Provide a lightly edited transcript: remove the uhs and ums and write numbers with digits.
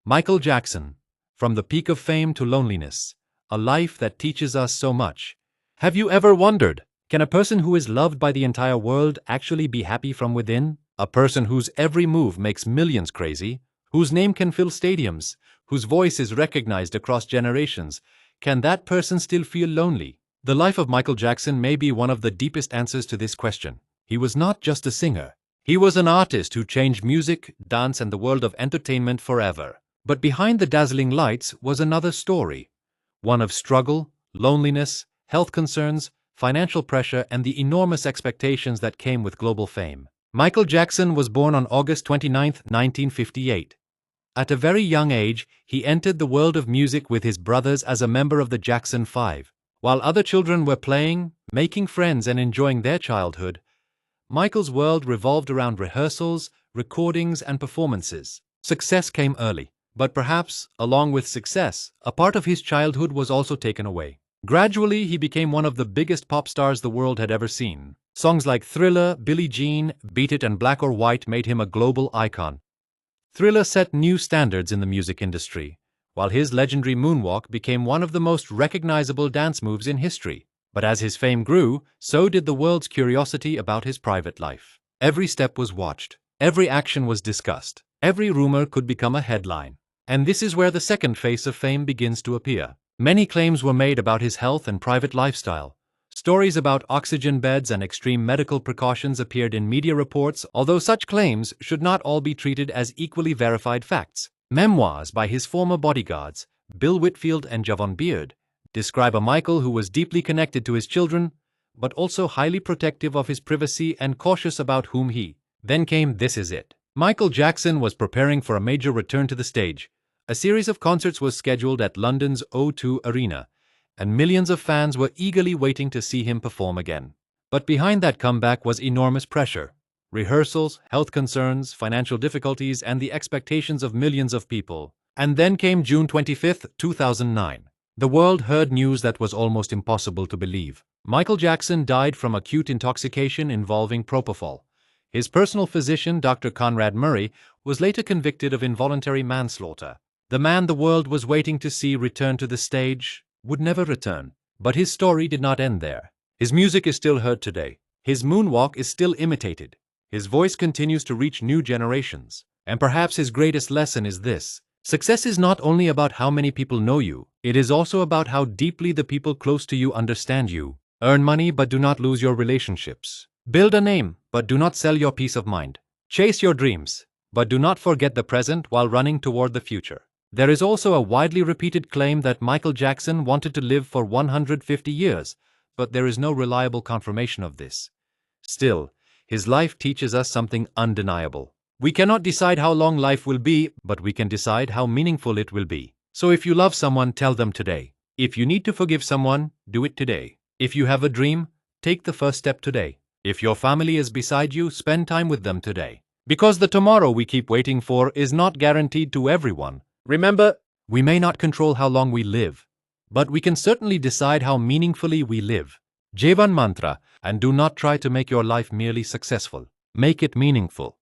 Michael Jackson. From the peak of fame to loneliness. A life that teaches us so much. Have you ever wondered, can a person who is loved by the entire world actually be happy from within? A person whose every move makes millions crazy, whose name can fill stadiums, whose voice is recognized across generations, can that person still feel lonely? The life of Michael Jackson may be one of the deepest answers to this question. He was not just a singer. He was an artist who changed music, dance, and the world of entertainment forever. But behind the dazzling lights was another story. One of struggle, loneliness, health concerns, financial pressure, and the enormous expectations that came with global fame. Michael Jackson was born on August 29, 1958. At a very young age, he entered the world of music with his brothers as a member of the Jackson 5. While other children were playing, making friends, and enjoying their childhood, Michael's world revolved around rehearsals, recordings, and performances. Success came early, but perhaps, along with success, a part of his childhood was also taken away. Gradually, he became one of the biggest pop stars the world had ever seen. Songs like Thriller, Billie Jean, Beat It, and Black or White made him a global icon. Thriller set new standards in the music industry, while his legendary Moonwalk became one of the most recognizable dance moves in history. But as his fame grew, so did the world's curiosity about his private life. Every step was watched, every action was discussed, every rumor could become a headline. And this is where the second face of fame begins to appear. Many claims were made about his health and private lifestyle. Stories about oxygen beds and extreme medical precautions appeared in media reports, although such claims should not all be treated as equally verified facts. Memoirs by his former bodyguards, Bill Whitfield and Javon Beard, describe a Michael who was deeply connected to his children, but also highly protective of his privacy and cautious about whom he. Then came This Is It. Michael Jackson was preparing for a major return to the stage. A series of concerts was scheduled at London's O2 Arena, and millions of fans were eagerly waiting to see him perform again. But behind that comeback was enormous pressure. Rehearsals, health concerns, financial difficulties, and the expectations of millions of people. And then came June 25, 2009. The world heard news that was almost impossible to believe. Michael Jackson died from acute intoxication involving propofol. His personal physician, Dr. Conrad Murray, was later convicted of involuntary manslaughter. The man the world was waiting to see return to the stage would never return. But his story did not end there. His music is still heard today. His moonwalk is still imitated. His voice continues to reach new generations. And perhaps his greatest lesson is this: success is not only about how many people know you, it is also about how deeply the people close to you understand you. Earn money, but do not lose your relationships. Build a name, but do not sell your peace of mind. Chase your dreams, but do not forget the present while running toward the future. There is also a widely repeated claim that Michael Jackson wanted to live for 150 years, but there is no reliable confirmation of this. Still, his life teaches us something undeniable. We cannot decide how long life will be, but we can decide how meaningful it will be. So if you love someone, tell them today. If you need to forgive someone, do it today. If you have a dream, take the first step today. If your family is beside you, spend time with them today. Because the tomorrow we keep waiting for is not guaranteed to everyone. Remember, we may not control how long we live, but we can certainly decide how meaningfully we live. Jeevan Mantra, and do not try to make your life merely successful. Make it meaningful.